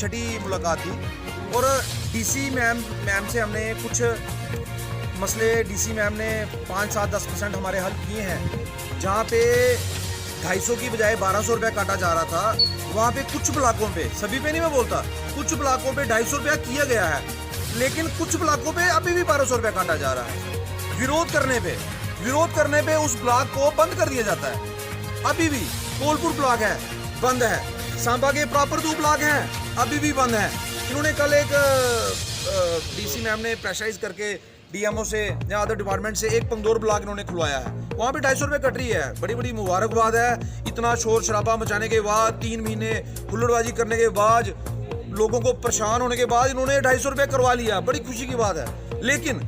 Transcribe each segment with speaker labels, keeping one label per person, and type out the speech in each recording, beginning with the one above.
Speaker 1: छठी मुलाकात थी और डीसी मैम से हमने कुछ मसले डीसी मैम ने 5-7-10% हमारे हल किए हैं। जहाँ पे 250 की बजाय 1200 रुपया काटा जा रहा था, वहाँ पे कुछ ब्लॉकों पे, सभी पे नहीं मैं बोलता, कुछ ब्लॉकों पे 250 रुपया किया गया है, लेकिन कुछ ब्लॉकों पे अभी भी 1200 रुपया काटा जा रहा है। विरोध करने पे उस ब्लॉक को बंद कर दिया जाता है। अभी भी कोलपुर ब्लॉक है, बंद है। सांबा के प्रॉपर 2 ब्लॉक हैं, अभी भी बंद है। इन्होंने कल एक डीसी मैम ने प्रेशराइज करके डीएमओ से या अदर डिपार्टमेंट से एक पंगदौर ब्लॉक इन्होंने खुलवाया है, वहाँ पे 250 रुपये कट रही है। बड़ी बड़ी मुबारकबाद है। इतना शोर शराबा मचाने के बाद, 3 महीने हुल्लड़बाजी करने के बाद, लोगों को परेशान होने के बाद इन्होंने 250 रुपये करवा लिया, बड़ी खुशी की बात है। लेकिन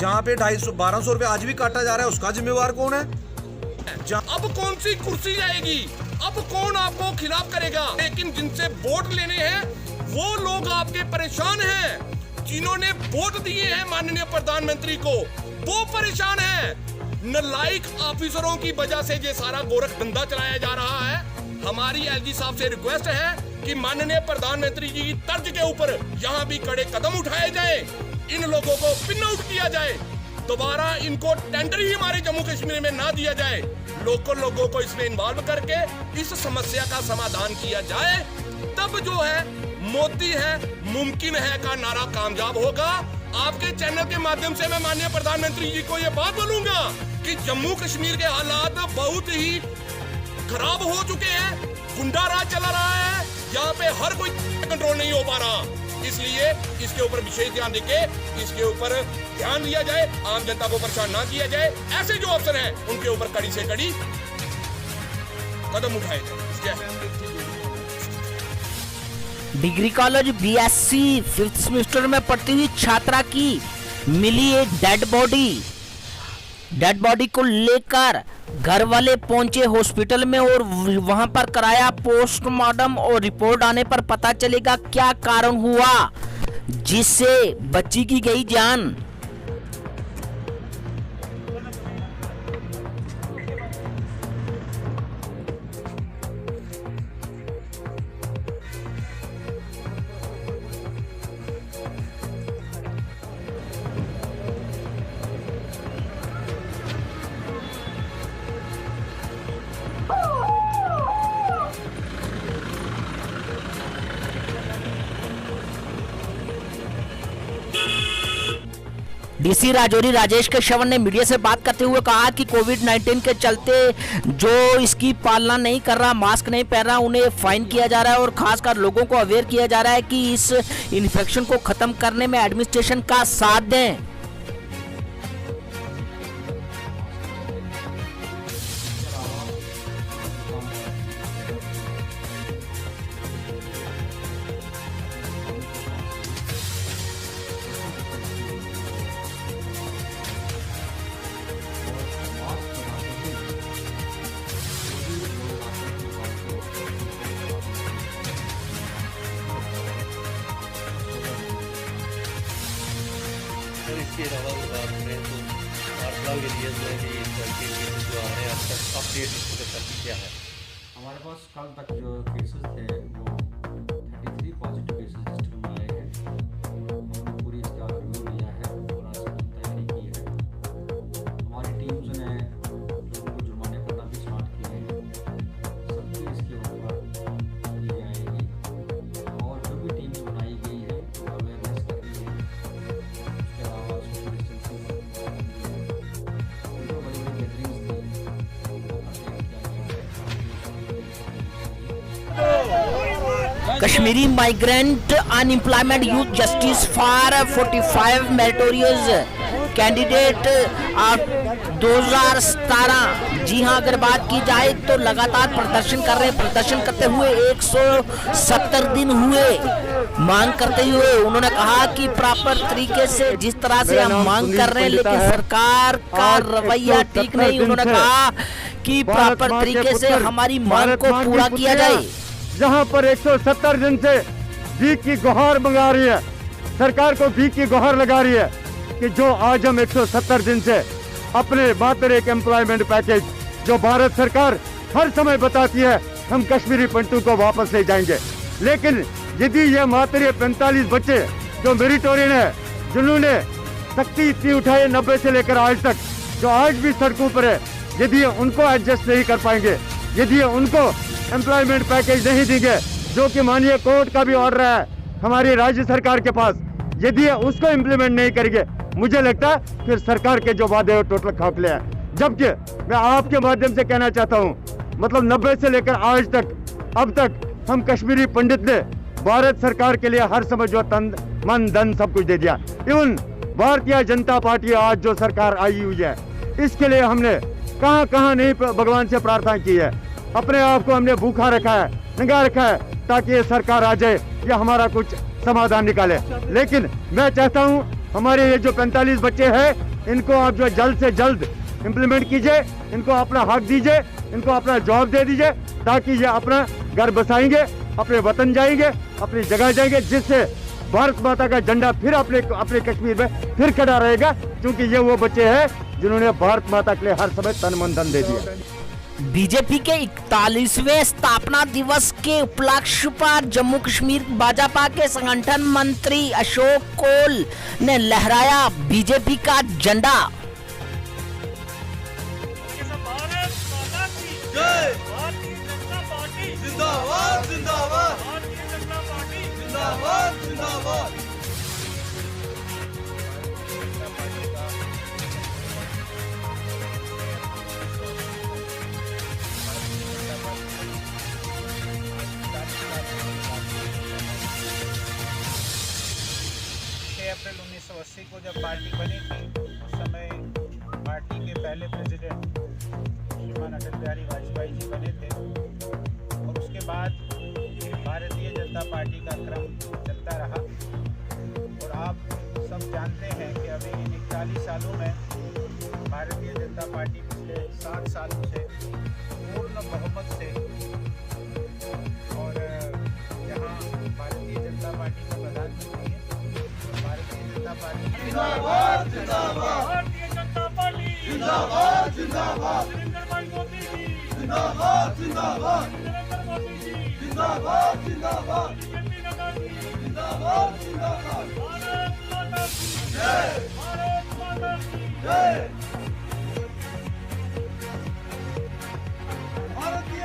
Speaker 1: जहाँ पे 1200 रुपये आज भी काटा जा रहा है, उसका जिम्मेवार कौन है?
Speaker 2: अब कौन सी कुर्सी जाएगी, अब कौन आपको खिलाफ करेगा? लेकिन जिनसे वोट लेने हैं वो लोग आपके परेशान हैं। जिन्होंने वोट दिए हैं माननीय प्रधानमंत्री को, वो परेशान हैं। नालायक ऑफिसरों की वजह से ये सारा गोरख धंधा चलाया जा रहा है। हमारी एलजी साहब से रिक्वेस्ट है कि माननीय प्रधानमंत्री जी की तर्ज के ऊपर यहाँ भी कड़े कदम उठाए जाए, इन लोगों को पिन आउट किया जाए, दोबारा इनको टेंडर ही हमारे जम्मू कश्मीर में ना दिया जाए, लोकल लोगों को इसमें इन्वॉल्व करके इस समस्या का समाधान किया जाए। तब जो है मोदी है मुमकिन है का नारा कामयाब होगा। आपके चैनल के माध्यम से मैं माननीय प्रधानमंत्री जी को ये बात बोलूंगा कि जम्मू कश्मीर के हालात बहुत ही खराब हो चुके हैं। गुंडा राज चला रहा है, यहाँ पे हर कोई कंट्रोल नहीं हो पा रहा। इसलिए इसके ऊपर विशेष ध्यान देके इसके ऊपर ध्यान दिया जाए, आम जनता को परेशान ना किया जाए। ऐसे जो अफसर हैं उनके ऊपर कड़ी से कड़ी कदम उठाए जाए।
Speaker 3: Degree college BSc 5th semester में पढ़ती हुई छात्रा की मिली एक डेड बॉडी को लेकर घर वाले पहुंचे हॉस्पिटल में और वहां पर कराया पोस्टमार्टम और रिपोर्ट आने पर पता चलेगा क्या कारण हुआ जिससे बच्ची की गई जान। डीसी राजौरी राजेश केशवन ने मीडिया से बात करते हुए कहा कि कोविड-19 के चलते जो इसकी पालना नहीं कर रहा, मास्क नहीं पहन रहा, उन्हें फाइन किया जा रहा है और खासकर लोगों को अवेयर किया जा रहा है कि इस इन्फेक्शन को खत्म करने में एडमिनिस्ट्रेशन का साथ दें।
Speaker 4: इसके अलावा बात करें तो आर्थिक एरियाज में भी इस तरह के केसेस जो आ रहे हैं, अब तक अपडेट इसको करती क्या है?
Speaker 5: हमारे पास कल तक जो केसेस थे वो 33 पॉजिटिव केसेस रजिस्टर में आए हैं। हमने पूरी इसका रिव्यू लिया है और आज की तैयारी की है। हमारी टीम्स ने लोगों को जुर्माने करना भी स्टार्ट किए हैं। सबकी इसके ऊपर की जाएगी और जो भी टीम्स बनाई गई है अवेयरनेस कर रही है। उसके अलावा सोशल डिस्टेंसिंग जो बड़ी बड़ी गैदरिंग्स थी
Speaker 3: Kashmiri migrant unemployment youth justice for 45 meritorious candidate 2017। जी हां, अगर बात की जाए तो लगातार प्रदर्शन कर रहे हैं। प्रदर्शन करते हुए 170 दिन हुए मांग करते हुए। उन्होंने कहा कि प्रॉपर तरीके से जिस तरह से हम मांग कर रहे हैं, लेकिन सरकार का रवैया ठीक नहीं। उन्होंने कहा कि प्रॉपर तरीके से हमारी मांग को पूरा किया जाए।
Speaker 6: जहां पर 170 दिन से भीख की गुहार मंगा रही है, सरकार को भीख की गुहार लगा रही है कि जो आज हम 170 दिन से अपने मात्र एक एम्प्लॉयमेंट पैकेज जो भारत सरकार हर समय बताती है हम कश्मीरी पंडितों को वापस ले जाएंगे, लेकिन यदि ये मात्र ये 45 बच्चे जो मेरिटोरियन है, जिन्होंने सख्ती इतनी उठाई 90 से लेकर आज तक, जो आज भी सड़कों पर है, यदि ये उनको एडजस्ट नहीं कर पाएंगे, यदि ये उनको एम्प्लॉयमेंट पैकेज नहीं देंगे, जो कि माननीय कोर्ट का भी ऑर्डर है हमारी राज्य सरकार के पास, यदि ये उसको इम्प्लीमेंट नहीं करेंगे, मुझे लगता है फिर सरकार के जो वादे हैं टोटल खोखले हैं। जबकि मैं आपके माध्यम से कहना चाहता हूँ, मतलब 90 से लेकर आज तक, अब तक हम कश्मीरी पंडित ने भारत सरकार के लिए हर समय जो तन मन धन सब कुछ दे दिया। इवन भारतीय जनता पार्टी आज जो सरकार आई हुई है, इसके लिए हमने कहाँ कहाँ नहीं भगवान से प्रार्थना की है, अपने आप को हमने भूखा रखा है, नंगा रखा है, ताकि ये सरकार आ जाए या हमारा कुछ समाधान निकाले। लेकिन मैं चाहता हूँ हमारे ये जो 45 बच्चे हैं, इनको आप जो जल्द से जल्द इम्प्लीमेंट कीजिए, इनको अपना हक दीजिए, इनको अपना जॉब दे दीजिए, ताकि ये अपना घर बसाएंगे, अपने वतन जाएंगे, अपनी जगह जाएंगे, जिससे भारत माता का झंडा फिर अपने कश्मीर में फिर खड़ा रहेगा, क्योंकि ये वो बच्चे हैं जिन्होंने भारत माता के लिए हर समय तन मन धन दे दिया।
Speaker 3: बीजेपी के 41वें स्थापना दिवस के उपलक्ष्य पर जम्मू कश्मीर भाजपा के संगठन मंत्री अशोक कोल ने लहराया बीजेपी का झंडा।
Speaker 1: जिंदाबाद जिंदाबाद भारतीय जनता पार्टी जिंदाबाद जिंदाबाद।
Speaker 7: अप्रैल 1980 को जब पार्टी बनी थी, उस समय पार्टी के पहले प्रेसिडेंट श्रीमान अटल बिहारी वाजपेयी जी बने थे, और उसके बाद भारतीय जनता पार्टी का क्रम चलता रहा। और आप सब जानते हैं कि अभी इन 41 सालों में भारतीय जनता पार्टी पिछले 60 सालों से पूर्ण बहुमत से, और यहाँ भारतीय जनता पार्टी का प्रधानमंत्री है, भारतीय जनता पार्टी जिंदाबाद जिंदाबाद, भारतीय जनता पार्टी जिंदाबाद जिंदाबाद, नरेंद्र भाई मोदी जी जिंदाबाद जिंदाबाद, नरेंद्र मोदी जी जिंदाबाद जिंदाबाद, जेपी नड्डा जी जिंदाबाद जिंदाबाद, भारत माता की जय, भारत माता की जय। भारतीय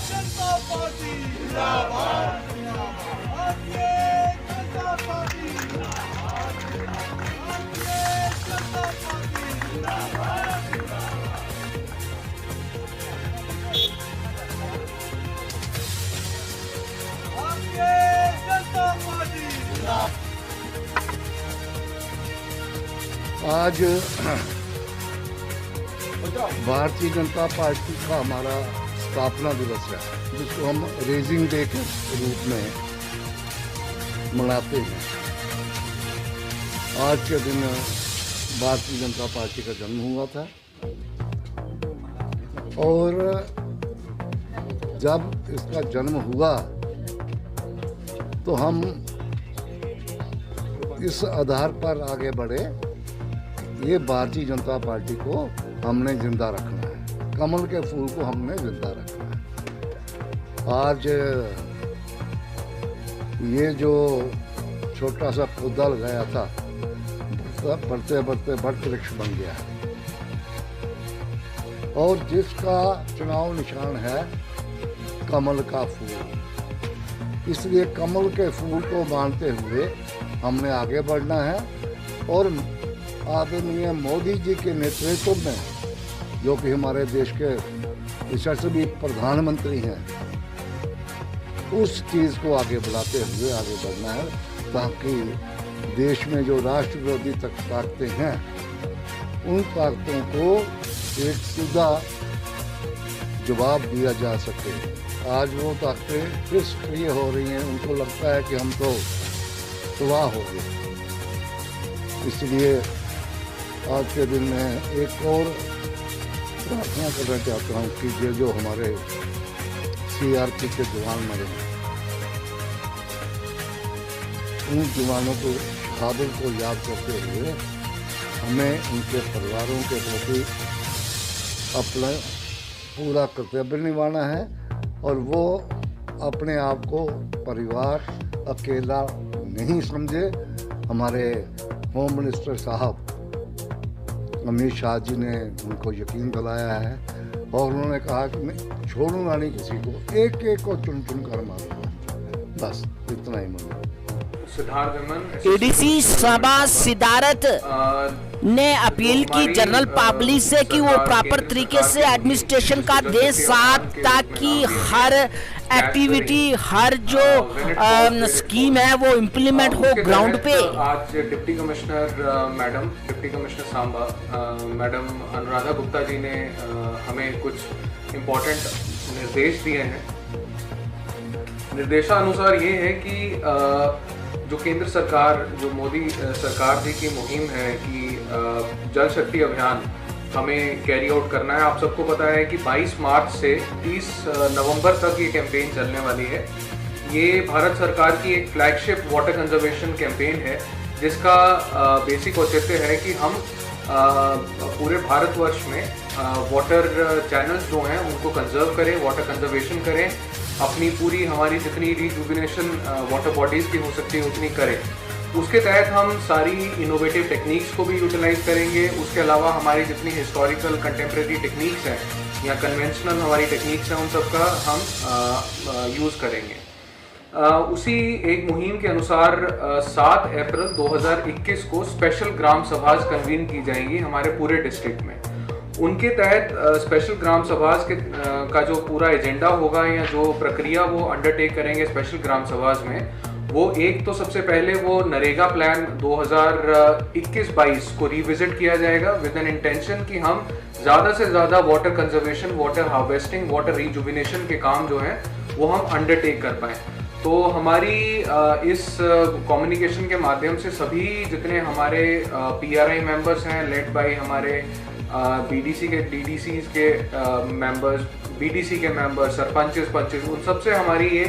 Speaker 7: जनता पार्टी जिंदाबाद, भारतीय जनता पार्टी जिंदाबाद, भारतीय जनता पार्टी जिंदाबाद।
Speaker 8: आज भारतीय जनता पार्टी का हमारा स्थापना दिवस है, जिसको हम रेजिंग डे के रूप में मनाते हैं। आज के दिन भारतीय जनता पार्टी का जन्म हुआ था, और जब इसका जन्म हुआ तो हम इस आधार पर आगे बढ़े, ये भारतीय जनता पार्टी को हमने जिंदा रखना है, कमल के फूल को हमने जिंदा रखना है। आज ये जो छोटा सा पौधा लगाया था, बढ़ते बढ़ते वट वृक्ष बन गया है, और जिसका चुनाव निशान है कमल का फूल। इसलिए कमल के फूल को मानते हुए हमने आगे बढ़ना है, और आदरणीय मोदी जी के नेतृत्व में, जो कि हमारे देश के यशस्वी प्रधानमंत्री हैं, उस चीज़ को आगे बढ़ाते हुए आगे बढ़ना है, ताकि देश में जो राष्ट्र विरोधी ताकतें हैं, उन ताकतों को एक सीधा जवाब दिया जा सके। आज वो ताकतें फिर सक्रिय हो रही हैं, उनको लगता है कि हम तो तबाह हो गए। इसलिए आज के दिन में एक और प्रार्थना करना चाहता हूँ कि ये जो हमारे CRP के जवान मरे हैं, उन जवानों को शहादत को याद करते हुए हमें उनके परिवारों के प्रति अपना पूरा कर्तव्य निभाना है, और वो अपने आप को परिवार अकेला नहीं समझे। हमारे होम मिनिस्टर साहब अमित शाह जी ने उनको यकीन दिलाया है और उन्होंने कहा कि मैं छोड़ूंगा नहीं किसी को, एक एक को चुन चुन कर मारूंगा। बस इतना ही मुझे।
Speaker 3: एडीसी सभा सिद्धार्थ ने अपील की जनरल पब्लिक से कि वो प्रॉपर तरीके से एडमिनिस्ट्रेशन का दे साथ, ताकि हर एक्टिविटी, हर जो स्कीम है वो इम्प्लीमेंट हो ग्राउंड पे।
Speaker 9: आज deputy commissioner madam, deputy commissioner Samba madam Anuradha Gupta ji ने हमें कुछ इम्पोर्टेंट निर्देश दिए हैं। निर्देशानुसार ये है कि जो केंद्र सरकार, जो मोदी सरकार जी की मुहिम है कि जल शक्ति अभियान हमें कैरी आउट करना है। आप सबको पता है कि 22 मार्च से 30 नवंबर तक ये कैंपेन चलने वाली है। ये भारत सरकार की एक फ्लैगशिप वाटर कंजर्वेशन कैंपेन है, जिसका बेसिक औचित्य है कि हम पूरे भारतवर्ष में वाटर चैनल्स जो हैं उनको कंजर्व करें, वाटर कंजर्वेशन करें, अपनी पूरी हमारी जितनी रिजुविनेशन वाटर बॉडीज़ की हो सकती है उतनी करें। उसके तहत हम सारी इनोवेटिव टेक्निक्स को भी यूटिलाइज करेंगे। उसके अलावा हमारी जितनी हिस्टोरिकल कंटेम्प्रेरी टेक्निक्स हैं या कन्वेंशनल हमारी टेक्निक्स हैं, उन सब का हम यूज़ करेंगे। उसी एक मुहिम के अनुसार 7 अप्रैल 2021 को स्पेशल ग्राम सभा कन्वीन की जाएंगी हमारे पूरे डिस्ट्रिक्ट में। उनके तहत स्पेशल ग्राम सभा का जो पूरा एजेंडा होगा या जो प्रक्रिया वो अंडरटेक करेंगे स्पेशल ग्राम सभा में, वो एक तो सबसे पहले वो नरेगा प्लान 2021-22 को रिविजिट किया जाएगा विद एन इंटेंशन कि हम ज़्यादा से ज़्यादा water conservation, water harvesting, water rejuvenation के काम जो हैं वो हम अंडरटेक कर पाएँ। तो हमारी इस कम्युनिकेशन के माध्यम से सभी जितने हमारे PRI मेंबर्स हैं, लेड बाय हमारे BDC के, DDCs के मेंबर्स, BDC के मेंबर्स, सरपंचेस, पंचेस, उन सबसे हमारी ये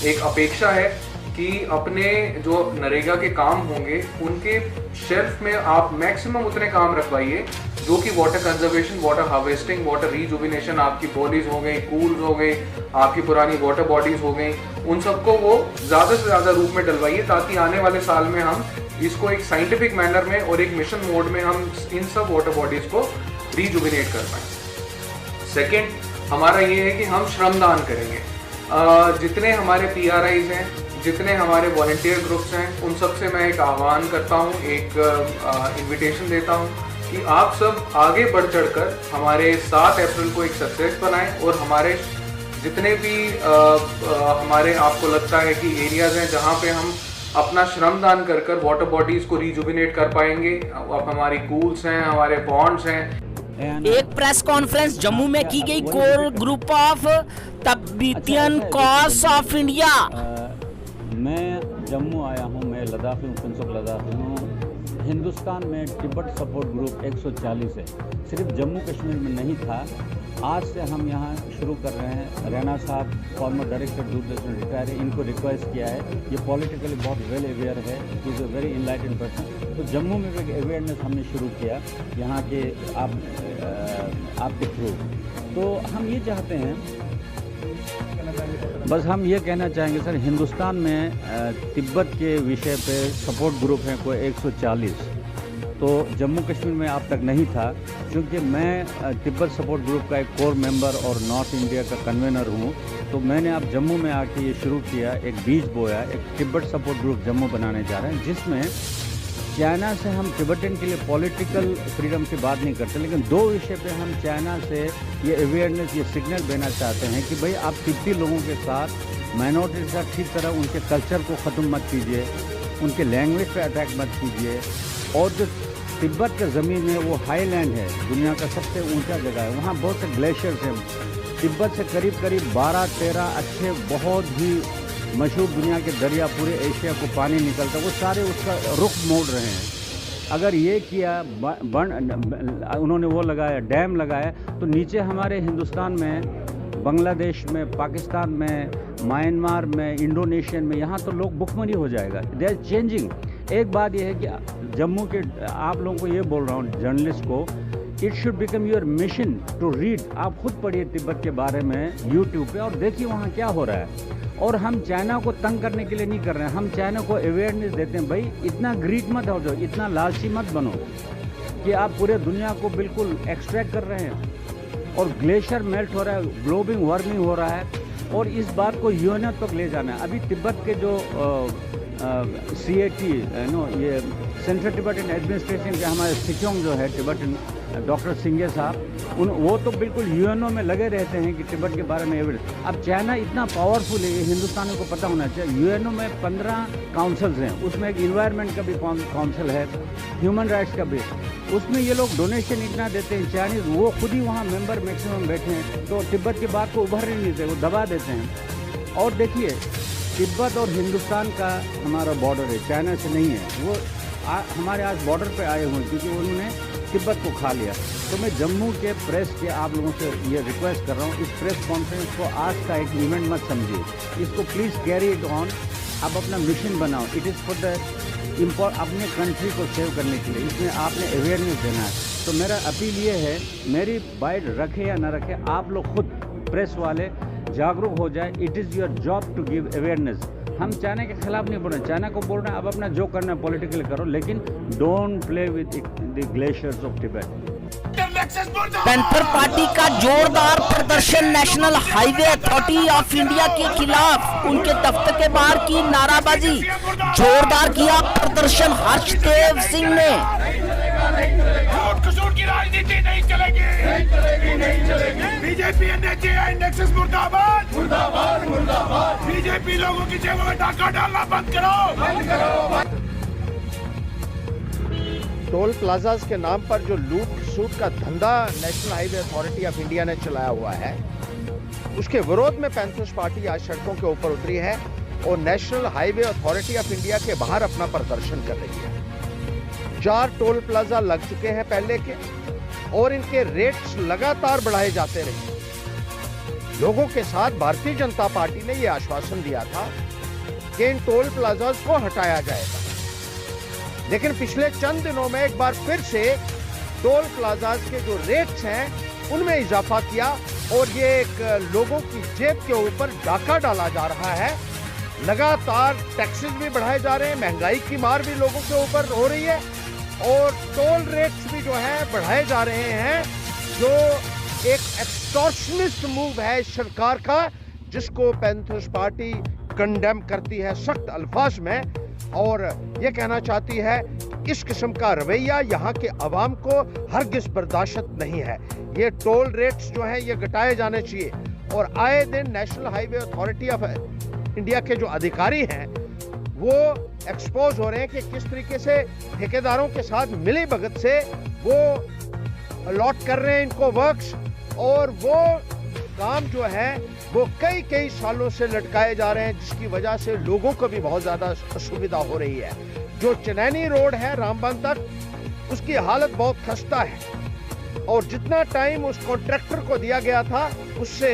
Speaker 9: एक अपेक्षा है कि अपने जो नरेगा के काम होंगे उनके शेल्फ में आप मैक्सिमम उतने काम रखवाइए जो कि water conservation, water harvesting, water rejuvenation, आपकी बॉडीज हो गई, कूल्स हो गई, आपकी पुरानी वाटर बॉडीज हो गई, उन सबको वो ज़्यादा से ज़्यादा रूप में डलवाइए, ताकि आने वाले साल में हम इसको एक साइंटिफिक मैनर में और एक मिशन मोड में हम इन सब वाटर बॉडीज को रिजुविनेट कर पाएँ। सेकेंड हमारा ये है कि हम श्रमदान करेंगे। जितने हमारे PRIs हैं, जितने हमारे वॉलंटियर ग्रुप्स हैं, उन सब से मैं एक आह्वान करता हूँ, एक इनविटेशन देता हूँ कि आप सब आगे बढ़ चढ़कर हमारे 7 अप्रैल को एक सक्सेस बनाएं और हमारे जितने भी हमारे आपको लगता है कि एरियाज हैं जहाँ पे हम अपना श्रमदान कर कर वाटर बॉडीज को रिजुविनेट कर पाएंगे। अब हमारी कूल्स हैं, हमारे पॉन्ड्स हैं।
Speaker 3: एक प्रेस कॉन्फ्रेंस जम्मू में की गई core group of Tibetan cause of India.
Speaker 5: मैं जम्मू आया हूँ, मैं लद्दाखी हूँ, प्रिंस लद्दाखी हूँ। हिंदुस्तान में तिब्बत सपोर्ट ग्रुप 140 है, सिर्फ जम्मू कश्मीर में नहीं था। आज से हम यहाँ शुरू कर रहे हैं। रैना साहब फॉर्मर डायरेक्टर दूरदर्शन रिटायर, इनको रिक्वेस्ट किया है, ये पॉलिटिकली बहुत वेल अवेयर है, is a very enlightened person. तो जम्मू में भी अवेयरनेस हमने शुरू किया यहाँ के आपके थ्रू। तो हम ये चाहते हैं, बस हम ये कहना चाहेंगे सर, हिंदुस्तान में तिब्बत के विषय पे सपोर्ट ग्रुप हैं कोई 140, तो जम्मू कश्मीर में अब तक नहीं था। क्योंकि मैं तिब्बत सपोर्ट ग्रुप का एक कोर मेंबर और नॉर्थ इंडिया का कन्वेनर हूँ, तो मैंने अब जम्मू में आके ये शुरू किया, एक बीज बोया, एक तिब्बत सपोर्ट ग्रुप जम्मू बनाने जा रहे हैं, जिसमें चाइना से हम तिब्बतन के लिए पॉलिटिकल फ्रीडम की बात नहीं करते, लेकिन 2 विषय पे हम चाइना से ये अवेयरनेस, ये सिग्नल देना चाहते हैं कि भाई आप तिब्बती लोगों के साथ, माइनॉरिटी के साथ ठीक तरह उनके कल्चर को ख़त्म मत कीजिए, उनके लैंग्वेज पे अटैक मत कीजिए। और जो तिब्बत का ज़मीन है वो हाईलैंड है, दुनिया का सबसे ऊंचा जगह है, वहाँ बहुत से ग्लेशियर्स हैं। तिब्बत से करीब 12-13 अच्छे बहुत ही मशहूर दुनिया के दरिया, पूरे एशिया को पानी निकलता, वो सारे उसका रुख मोड़ रहे हैं। अगर ये किया, उन्होंने वो लगाया, डैम लगाया, तो नीचे हमारे हिंदुस्तान में, बांग्लादेश में, पाकिस्तान में, म्यांमार में, इंडोनेशियन में, यहाँ तो लोग भुखमरी हो जाएगा। They are changing. एक बात यह है कि जम्मू के आप लोगों को ये बोल रहा हूँ, जर्नलिस्ट को, it should become your mission to read. आप खुद पढ़िए तिब्बत के बारे में यूट्यूब पे और देखिए वहाँ क्या हो रहा है। और हम चाइना को तंग करने के लिए नहीं कर रहे हैं, हम चाइना को अवेयरनेस देते हैं, भाई इतना ग्रीड मत हो जाओ, इतना लालची मत बनो कि आप पूरे दुनिया को बिल्कुल एक्सट्रैक्ट कर रहे हैं। और ग्लेशियर मेल्ट हो रहा है, ग्लोबल वार्मिंग हो रहा है, और इस बात को यूएन तक ले जाना है। अभी तिब्बत के जो CAT ये सेंट्रल टिबेटन एडमिनिस्ट्रेशन के हमारे सिक्योंग जो है टिबेटन डॉक्टर सिंघे साहब, वो तो बिल्कुल यूएनओ में लगे रहते हैं कि तिब्बत के बारे में एविडेंस। अब चाइना इतना पावरफुल है, ये हिंदुस्तानियों को पता होना चाहिए। यूएनओ में 15 काउंसिल्स हैं, उसमें एक इन्वायरमेंट का भी काउंसिल है, ह्यूमन राइट्स का भी। उसमें ये लोग डोनेशन इतना देते हैं चाइनीज़, वो खुद ही वहाँ मेंबर मैक्सिमम बैठे हैं, तो तिब्बत की बात को उभर नहीं देते, वो दबा देते हैं। और देखिए तिब्बत और हिंदुस्तान का हमारा बॉर्डर है, चाइना से नहीं है। वो हमारे आज बॉर्डर पे आए हुए क्योंकि उन्होंने तिब्बत को खा लिया। तो मैं जम्मू के प्रेस के आप लोगों से ये रिक्वेस्ट कर रहा हूँ, इस प्रेस कॉन्फ्रेंस को आज का एक इवेंट मत समझिए, इसको प्लीज़ कैरी इट ऑन। आप अपना मिशन बनाओ, इट इज़ फॉर द अपने कंट्री को सेव करने के लिए, इसमें आपने अवेयरनेस देना है। तो मेरा अपील ये है, मेरी बाइट रखे या ना रखे, आप लोग खुद प्रेस वाले जागरूक हो जाए। It is your job to give awareness. हम चाइना के खिलाफ नहीं बोल रहे, चाइना को बोल रहे हैं आप अपना जो करना है पॉलिटिकली करो, लेकिन don't play with the glaciers of Tibet.
Speaker 3: Panther party का जोरदार प्रदर्शन national highway authority of India के खिलाफ उनके दफ्तर के बाहर की नाराबाजी, जोरदार किया प्रदर्शन हर्षदेव सिंह ने।
Speaker 2: कसूर की राजनीति नहीं चलेगी, बीजेपी इंडेक्सेस मुर्दाबाद, मुर्दाबाद, मुर्दाबाद। बीजेपी लोगों की जेबों में डाका डालना बंद करो।
Speaker 10: टोल प्लाजास के नाम पर जो लूट सूट का धंधा national highway authority of India ने चलाया हुआ है, उसके विरोध में पैंथर्स पार्टी आज सड़कों के ऊपर उतरी है और national highway authority of India के बाहर अपना प्रदर्शन कर रही है। 4 टोल प्लाजा लग चुके हैं पहले के, और इनके रेट्स लगातार बढ़ाए जाते रहे। लोगों के साथ भारतीय जनता पार्टी ने यह आश्वासन दिया था कि इन टोल प्लाजास को हटाया जाएगा, लेकिन पिछले चंद दिनों में एक बार फिर से टोल प्लाजास के जो रेट्स हैं उनमें इजाफा किया, और ये एक लोगों की जेब के ऊपर डाका डाला जा रहा है। लगातार टैक्सेस भी बढ़ाए जा रहे हैं, महंगाई की मार भी लोगों के ऊपर हो रही है, और टोल रेट्स भी जो है बढ़ाए जा रहे हैं, जो एक एक्सटॉर्शनिस्ट मूव है सरकार का, जिसको पैंथर्स पार्टी कंडेम करती है सख्त अल्फाज में, और ये कहना चाहती है इस किस्म का रवैया यहाँ के अवाम को हरगिज बर्दाश्त नहीं है। ये टोल रेट्स जो हैं ये घटाए जाने चाहिए, और आए दिन national highway authority of India के जो अधिकारी हैं वो एक्सपोज हो रहे हैं कि किस तरीके से ठेकेदारों के साथ मिली भगत से वो अलॉट कर रहे हैं इनको वर्क्स, और वो काम जो है वो कई सालों से लटकाए जा रहे हैं, जिसकी वजह से लोगों को भी बहुत ज़्यादा असुविधा हो रही है। जो चनैनी रोड है रामबन तक, उसकी हालत बहुत खस्ता है, और जितना टाइम उस कॉन्ट्रैक्टर को दिया गया था उससे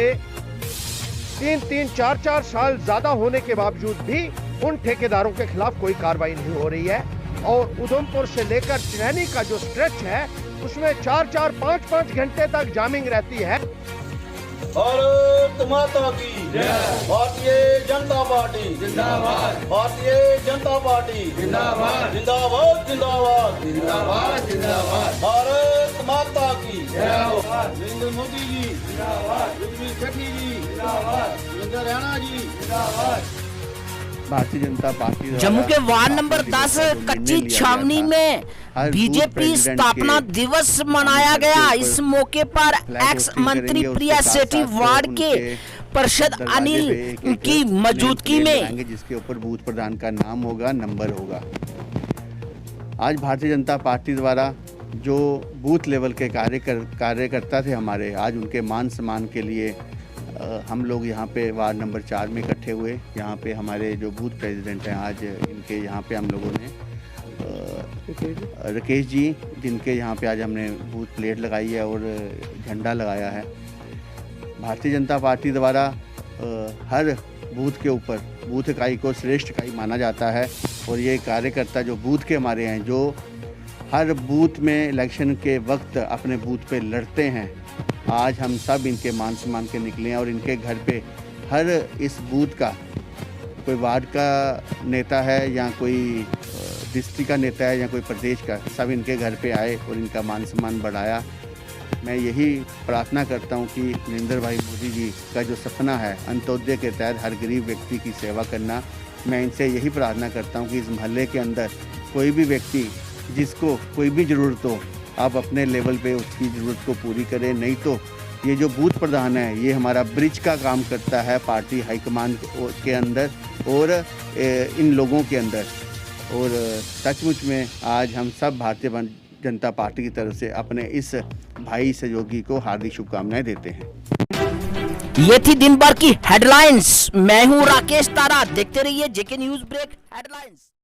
Speaker 10: 3-3, 4-4 साल ज़्यादा होने के बावजूद भी उन ठेकेदारों के खिलाफ कोई कार्रवाई नहीं हो रही है। और उधमपुर से लेकर चनैनी का जो स्ट्रेच है उसमें 4-4, 5-5 घंटे तक जामिंग रहती है।
Speaker 11: भारत माता की जय, भारतीय जनता पार्टी जिंदाबाद, भारतीय जनता पार्टी जिंदाबाद, जिंदाबाद, जिंदाबाद, जिंदाबाद, जिंदाबाद। भारत माता की जय, नरेंद्र मोदी जी जिंदाबाद, योगी सेठी जी जिंदाबाद, सुरेंद्र रैना जी जिंदाबाद।
Speaker 12: भारतीय जनता पार्टी
Speaker 3: जम्मू के वार्ड नंबर 10 कच्ची छावनी में बीजेपी स्थापना दिवस मनाया गया। इस मौके पर एक्स मंत्री प्रिया सेठी वार्ड के पार्षद अनिल की मौजूदगी में,
Speaker 12: जिसके ऊपर बूथ प्रधान का नाम होगा, नंबर होगा। आज भारतीय जनता पार्टी द्वारा जो बूथ लेवल के कार्यकर्ता थे हमारे, आज उनके मान सम्मान के लिए हम लोग यहाँ पे वार्ड नंबर 4 में इकट्ठे हुए। यहाँ पे हमारे जो बूथ प्रेसिडेंट हैं, आज इनके यहाँ पे हम लोगों ने राकेश जी, जिनके यहाँ पे आज हमने बूथ प्लेट लगाई है और झंडा लगाया है। भारतीय जनता पार्टी द्वारा हर बूथ के ऊपर बूथ इकाई को श्रेष्ठ इकाई माना जाता है, और ये कार्यकर्ता जो बूथ के हमारे हैं, जो हर बूथ में इलेक्शन के वक्त अपने बूथ पे लड़ते हैं, आज हम सब इनके मान सम्मान के निकले हैं, और इनके घर पे हर इस बूथ का कोई वार्ड का नेता है या कोई डिस्ट्रिक्ट का नेता है या कोई प्रदेश का, सब इनके घर पे आए और इनका मान सम्मान बढ़ाया। मैं यही प्रार्थना करता हूं कि नरेंद्र भाई मोदी जी का जो सपना है अंत्योदय के तहत हर गरीब व्यक्ति की सेवा करना, मैं इनसे यही प्रार्थना करता हूं कि इस मोहल्ले के अंदर कोई भी व्यक्ति जिसको कोई भी ज़रूरत हो, आप अपने लेवल पे उसकी ज़रूरत को पूरी करें। नहीं तो ये जो बूथ प्रधान है ये हमारा ब्रिज का काम करता है पार्टी हाईकमान के अंदर और इन लोगों के अंदर। और सचमुच में आज हम सब भारतीय जनता पार्टी की तरफ से अपने इस भाई सहयोगी को हार्दिक शुभकामनाएं देते हैं।
Speaker 3: ये थी दिन भर की हेडलाइंस। मैं हूं राकेश तारा, देखते रहिए जेके न्यूज ब्रेक हेडलाइंस।